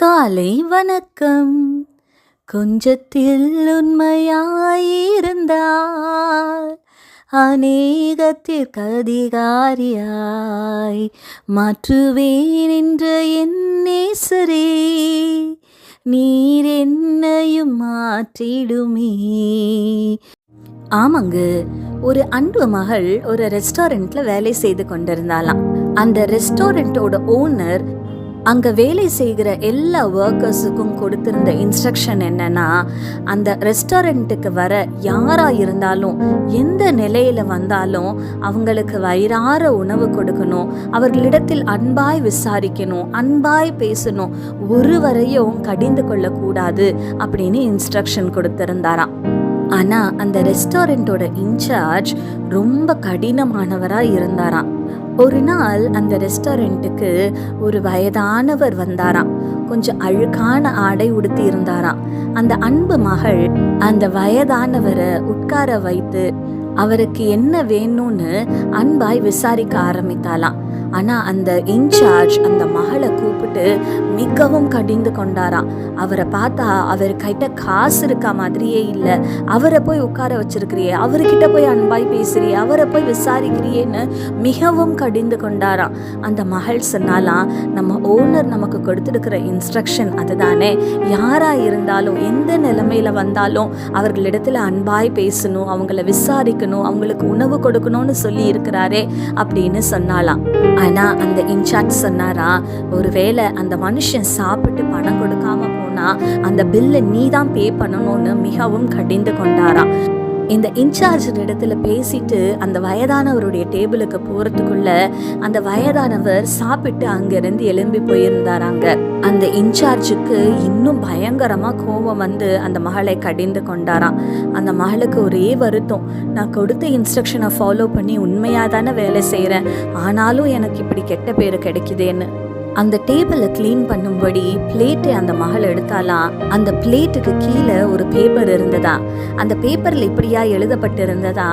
காலை வணக்கம். கொஞ்சத்தில் உண்மையாயிருந்தால் அநேகத்திற்கு அதிகாரியாய் மாற்றுவேன் என்ற என் நேசரே, நீர் என்னையும் மாற்றிடுமே. ஆமாங்க, ஒரு அன்பு மகள் ஒரு ரெஸ்டாரண்ட்ல வேலை செய்து கொண்டிருந்தாலாம். அந்த ரெஸ்டாரண்டோட ஓனர் அங்கே வேலை செய்கிற எல்லா ஒர்க்கர்ஸுக்கும் கொடுத்திருந்த இன்ஸ்ட்ரக்ஷன் என்னன்னா, அந்த ரெஸ்டாரண்ட்டுக்கு வர யாராக இருந்தாலும் எந்த நிலையில் வந்தாலும் அவங்களுக்கு வயிறார உணவு கொடுக்கணும், அவர்களிடத்தில் அன்பாய் விசாரிக்கணும், அன்பாய் பேசணும், ஒருவரையும் கடிந்து கொள்ளக்கூடாது அப்படின்னு இன்ஸ்ட்ரக்ஷன் கொடுத்திருந்தாராம். ஆனால் அந்த ரெஸ்டாரண்ட்டோட இன்சார்ஜ் ரொம்ப கடினமானவராக இருந்தாராம். ஒரு நாள் அந்த ரெஸ்டாரண்ட்டுக்கு ஒரு வயதானவர் வந்தாராம். கொஞ்சம் அழுக்கான ஆடை உடுத்தி இருந்தாராம். அந்த அன்பு மகள் அந்த வயதானவரை உட்கார வைத்து அவருக்கு என்ன வேணும்னு அன்பாய் விசாரிக்க ஆரம்பித்தாலாம். ஆனால் அந்த இன்சார்ஜ் அந்த மகளை கூப்பிட்டு மிகவும் கடிந்து கொண்டாராம். அவரை பார்த்தா அவர்கிட்ட காசு இருக்கா மாதிரியே இல்லை, அவரை போய் உட்கார வச்சிருக்கிறியே, அவர்கிட்ட போய் அன்பாய் பேசுறியே, அவரை போய் விசாரிக்கிறியேன்னு மிகவும் கடிந்து கொண்டாராம். அந்த மகள் சொன்னாலாம், நம்ம ஓனர் நமக்கு கொடுத்துருக்கிற இன்ஸ்ட்ரக்ஷன் அதுதானே, யாராக இருந்தாலும் எந்த நிலைமையில வந்தாலும் அவர்களிடத்துல அன்பாய் பேசணும், அவங்கள விசாரிக்கணும், அவங்களுக்கு உணவு கொடுக்கணும்னு சொல்லி இருக்கிறாரே அப்படின்னு சொன்னாலாம். ஆனா அந்த இன்சார்ஜ் சொன்னாரா, ஒருவேளை அந்த மனுஷன் சாப்பிட்டு பணம் கொடுக்காம போனா அந்த பில்லை நீ தான் பே பண்ணணும்னு மிகவும் கடிந்து கொண்டாராம். இந்த இன்சார்ஜ் இடத்துல பேசிட்டு அந்த வயதானவருடைய டேபிளுக்கு போறதுக்குள்ள அந்த வயதானவர் சாப்பிட்டு அங்கிருந்து எழும்பி போயிருந்தாராங்க. அந்த இன்சார்ஜுக்கு இன்னும் பயங்கரமா கோபம் வந்து அந்த மகளை கடிந்து கொண்டாராம். அந்த மகளுக்கு ஒரே வருத்தம், நான் கொடுத்த இன்ஸ்ட்ரக்ஷனை ஃபாலோ பண்ணி உண்மையா தானே வேலை செய்யறேன், ஆனாலும் எனக்கு இப்படி கெட்ட பேரு கிடைக்குதேன்னு. அந்த டேபிளை கிளீன் பண்ணும்படி பிளேட்டை அந்த மகள் எடுத்தாலாம். அந்த பிளேட்டுக்கு கீழே ஒரு பேப்பர் இருந்ததா. அந்த பேப்பர்ல இப்படியா எழுதப்பட்டு இருந்ததா,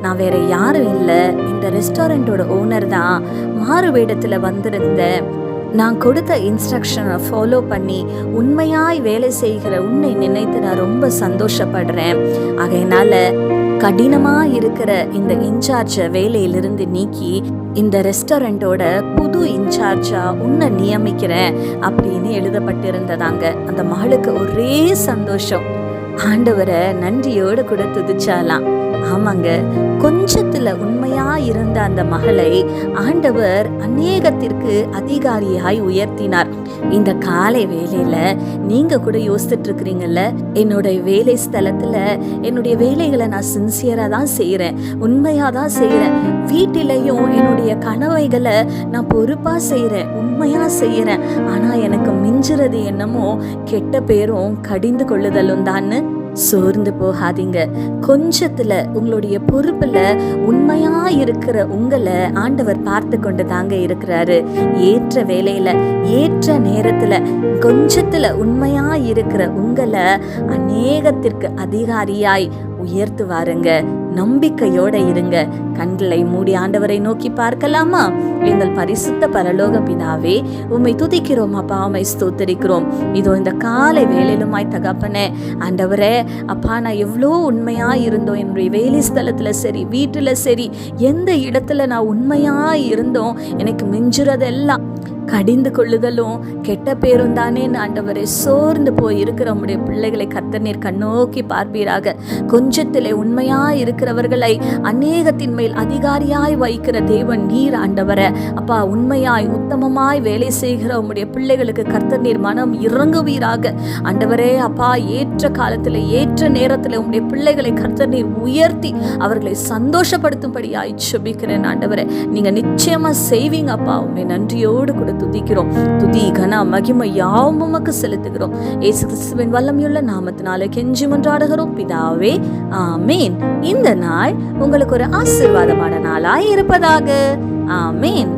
நான் வேற யாரும் இல்லை, இந்த ரெஸ்டாரண்டோட ஓனர் தான், மாறு வேடத்துல வந்திருந்தேன், நான் கொடுத்த இன்ஸ்ட்ரக்ஷனை ஃபாலோ பண்ணி உண்மையாய் வேலை செய்கிற உன்னை நினைத்து நான் ரொம்ப சந்தோஷப்படுறேன். ஆகையினால கடினமா இருக்கிற இந்த இன்சார்ஜ வேலையிலிருந்து நீக்கி இந்த ரெஸ்டாரண்டோட புது இன்சார்ஜா உன்னை நியமிக்கிறேன் அப்படின்னு எழுதப்பட்டிருந்ததாங்க. அந்த மகளுக்கு ஒரே சந்தோஷம், ஆண்டவரை நன்றியோடு கூட துதிச்சாலாம். ஆமாங்க, கொஞ்சத்துல உண்மையா இருந்த அந்த மகளை ஆண்டவர் அநேகத்திற்கு அதிகாரியாய் உயர்த்தினார். இந்த காலை வேலையில நீங்க கூட யோசிச்சுட்டு இருக்கிறீங்கல்ல, என்னுடைய வேலை ஸ்தலத்துல என்னுடைய வேலைகளை நான் சின்சியரா தான் செய்யறேன், உண்மையா தான் செய்யறேன், வீட்டிலையும் என்னுடைய கனவைகளை நான் பொறுப்பா செய்யறேன், உண்மையா செய்யறேன், ஆனா எனக்கு மிஞ்சுறது என்னமோ கெட்ட பேரும் கடிந்து கொள்ளுதலும் தான்னு சோர்ந்து போகாதீங்க. கொஞ்சத்துல உங்களுடைய பொறுப்புல உண்மையா இருக்கிற உங்களை ஆண்டவர் பார்த்து கொண்டு தாங்க இருக்கிறாரு. ஏற்ற வேலையில ஏற்ற நேரத்துல கொஞ்சத்துல உண்மையா இருக்கிற உங்களை அநேகத்திற்கு அதிகாரியாய் உயர்த்துவாருங்க. நம்பிக்கையோட இருங்க. கண்களை மூடி ஆண்டவரை நோக்கி பார்க்கலாமா? எங்கள் பரிசுத்த பரலோக பிதாவே, உம்மை துதிக்கிறோம் அப்பா, உம்மை ஸ்தோத்தரிக்கிறோம். இதோ இந்த காலை வேலையிலுமாய் தகப்பனே, ஆண்டவரே அப்பா, நான் எவ்வளோ உண்மையா இருந்தோம், என்னுடைய வேலை ஸ்தலத்துல சரி வீட்டுல சரி எந்த இடத்துல நான் உண்மையா இருந்தோம், எனக்கு மிஞ்சுறதெல்லாம் கடிந்து கொள்ளுதலும் கெட்ட பேரும் தானே ஆண்டவரை சோர்ந்து போய் இருக்கிற உம்முடைய பிள்ளைகளை கர்த்தர் நீர் கண்ணோக்கி பார்ப்பீராக. கொஞ்சத்திலே உண்மையா இருக்கிறவர்களை அநேகத்தின் மேல் அதிகாரியாய் வைக்கிற தேவன் நீர் ஆண்டவரை. அப்பா, உண்மையாய் உத்தமமாய் வேலை செய்கிற உம்முடைய பிள்ளைகளுக்கு கர்த்தர் நீர் மனம் இறங்குவீராக. ஆண்டவரே அப்பா, ஏற்ற காலத்தில் ஏற்ற நேரத்தில் உம்முடைய பிள்ளைகளை கர்த்தர் நீர் உயர்த்தி அவர்களை சந்தோஷப்படுத்தும்படியாய் ஜெபிக்கிறேன் ஆண்டவரை. நீங்க நிச்சயமா செய்வீங்க அப்பா. உம்மை நன்றியோடு கூட துதிக்கிறோம். துதி கன மகிமை யாவும் உமக்கு செலுத்துகிறோம். இயேசு கிறிஸ்துவின் வல்லமையுள்ள நாமத்தினால கெஞ்சி மன்றாடுகிறோம் பிதாவே, ஆமேன். இந்த நாள் உங்களுக்கு ஒரு ஆசீர்வாதமான நாளாய் இருப்பதாக. ஆமேன்.